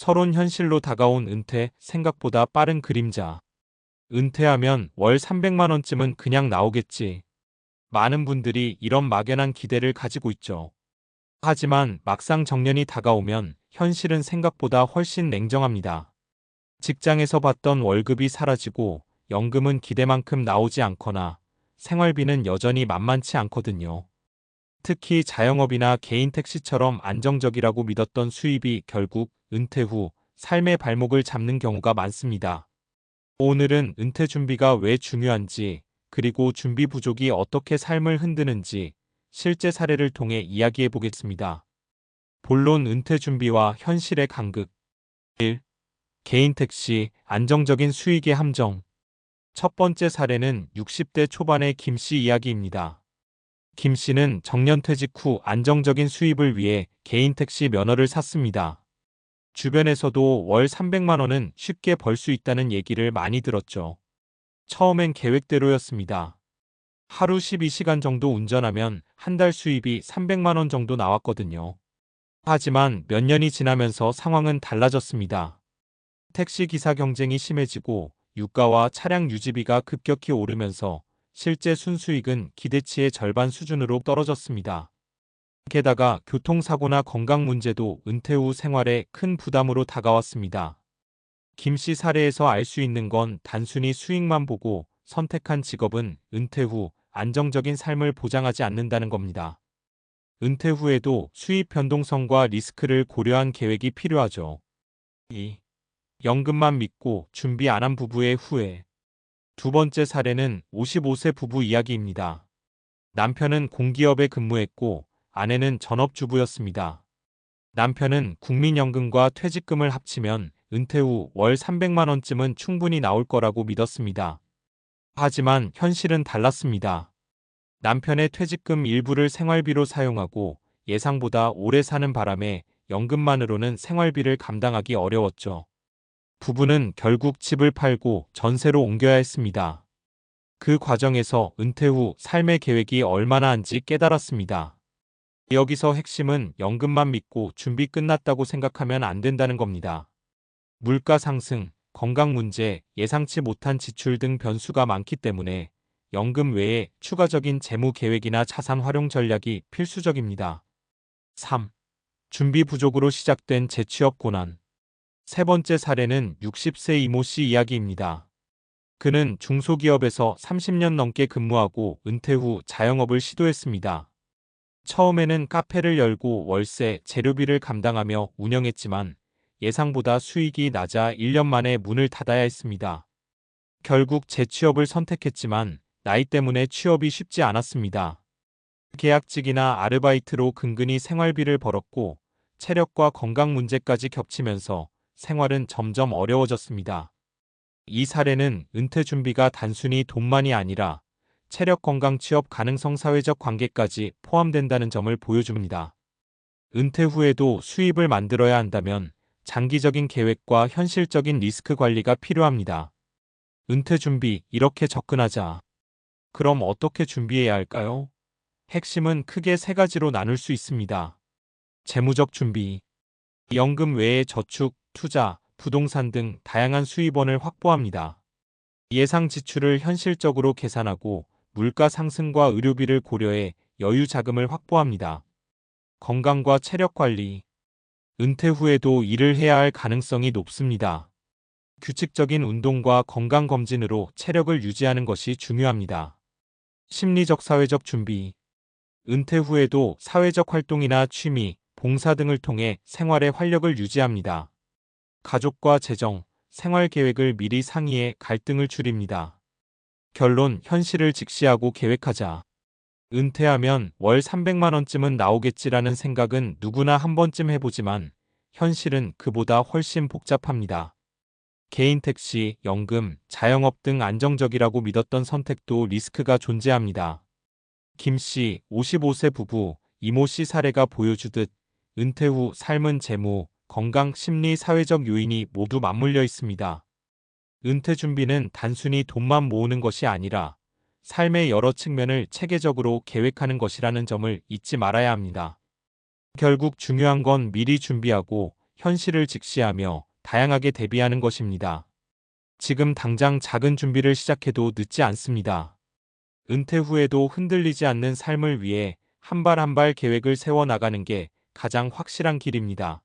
서론 현실로 다가온 은퇴, 생각보다 빠른 그림자. 은퇴하면 월 300만 원쯤은 그냥 나오겠지. 많은 분들이 이런 막연한 기대를 가지고 있죠. 하지만 막상 정년이 다가오면 현실은 생각보다 훨씬 냉정합니다. 직장에서 받던 월급이 사라지고 연금은 기대만큼 나오지 않거나 생활비는 여전히 만만치 않거든요. 특히 자영업이나 개인 택시처럼 안정적이라고 믿었던 수입이 결국 은퇴 후 삶의 발목을 잡는 경우가 많습니다. 오늘은 은퇴 준비가 왜 중요한지, 그리고 준비 부족이 어떻게 삶을 흔드는지 실제 사례를 통해 이야기해 보겠습니다. 본론 은퇴 준비와 현실의 간극. 1. 개인 택시, 안정적인 수익의 함정. 첫 번째 사례는 60대 초반의 김 씨 이야기입니다. 김 씨는 정년 퇴직 후 안정적인 수입을 위해 개인 택시 면허를 샀습니다. 주변에서도 월 300만 원은 쉽게 벌 수 있다는 얘기를 많이 들었죠. 처음엔 계획대로였습니다. 하루 12시간 정도 운전하면 한 달 수입이 300만 원 정도 나왔거든요. 하지만 몇 년이 지나면서 상황은 달라졌습니다. 택시 기사 경쟁이 심해지고 유가와 차량 유지비가 급격히 오르면서 실제 순수익은 기대치의 절반 수준으로 떨어졌습니다. 게다가 교통사고나 건강 문제도 은퇴 후 생활에 큰 부담으로 다가왔습니다. 김 씨 사례에서 알 수 있는 건 단순히 수익만 보고 선택한 직업은 은퇴 후 안정적인 삶을 보장하지 않는다는 겁니다. 은퇴 후에도 수입 변동성과 리스크를 고려한 계획이 필요하죠. 2. 연금만 믿고 준비 안 한 부부의 후회. 두 번째 사례는 55세 부부 이야기입니다. 남편은 공기업에 근무했고 아내는 전업주부였습니다. 남편은 국민연금과 퇴직금을 합치면 은퇴 후 월 300만 원쯤은 충분히 나올 거라고 믿었습니다. 하지만 현실은 달랐습니다. 남편의 퇴직금 일부를 생활비로 사용하고 예상보다 오래 사는 바람에 연금만으로는 생활비를 감당하기 어려웠죠. 부부는 결국 집을 팔고 전세로 옮겨야 했습니다. 그 과정에서 은퇴 후 삶의 계획이 얼마나 한지 깨달았습니다. 여기서 핵심은 연금만 믿고 준비 끝났다고 생각하면 안 된다는 겁니다. 물가 상승, 건강 문제, 예상치 못한 지출 등 변수가 많기 때문에 연금 외에 추가적인 재무 계획이나 자산 활용 전략이 필수적입니다. 3. 준비 부족으로 시작된 재취업 고난. 세 번째 사례는 60세 이모 씨 이야기입니다. 그는 중소기업에서 30년 넘게 근무하고 은퇴 후 자영업을 시도했습니다. 처음에는 카페를 열고 월세, 재료비를 감당하며 운영했지만 예상보다 수익이 낮아 1년 만에 문을 닫아야 했습니다. 결국 재취업을 선택했지만 나이 때문에 취업이 쉽지 않았습니다. 계약직이나 아르바이트로 근근히 생활비를 벌었고 체력과 건강 문제까지 겹치면서 생활은 점점 어려워졌습니다. 이 사례는 은퇴 준비가 단순히 돈만이 아니라 체력, 건강, 취업 가능성, 사회적 관계까지 포함된다는 점을 보여줍니다. 은퇴 후에도 수입을 만들어야 한다면 장기적인 계획과 현실적인 리스크 관리가 필요합니다. 은퇴 준비, 이렇게 접근하자. 그럼 어떻게 준비해야 할까요? 핵심은 크게 세 가지로 나눌 수 있습니다. 재무적 준비. 연금 외에 저축, 투자, 부동산 등 다양한 수입원을 확보합니다. 예상 지출을 현실적으로 계산하고 물가 상승과 의료비를 고려해 여유 자금을 확보합니다. 건강과 체력 관리. 은퇴 후에도 일을 해야 할 가능성이 높습니다. 규칙적인 운동과 건강검진으로 체력을 유지하는 것이 중요합니다. 심리적 사회적 준비. 은퇴 후에도 사회적 활동이나 취미, 봉사 등을 통해 생활의 활력을 유지합니다. 가족과 재정, 생활 계획을 미리 상의해 갈등을 줄입니다. 결론, 현실을 직시하고 계획하자. 은퇴하면 월 300만 원쯤은 나오겠지라는 생각은 누구나 한 번쯤 해보지만 현실은 그보다 훨씬 복잡합니다. 개인 택시, 연금, 자영업 등 안정적이라고 믿었던 선택도 리스크가 존재합니다. 김 씨, 55세 부부, 이모 씨 사례가 보여주듯 은퇴 후 삶은 재무, 건강, 심리, 사회적 요인이 모두 맞물려 있습니다. 은퇴 준비는 단순히 돈만 모으는 것이 아니라 삶의 여러 측면을 체계적으로 계획하는 것이라는 점을 잊지 말아야 합니다. 결국 중요한 건 미리 준비하고 현실을 직시하며 다양하게 대비하는 것입니다. 지금 당장 작은 준비를 시작해도 늦지 않습니다. 은퇴 후에도 흔들리지 않는 삶을 위해 한 발 한 발 계획을 세워 나가는 게 가장 확실한 길입니다.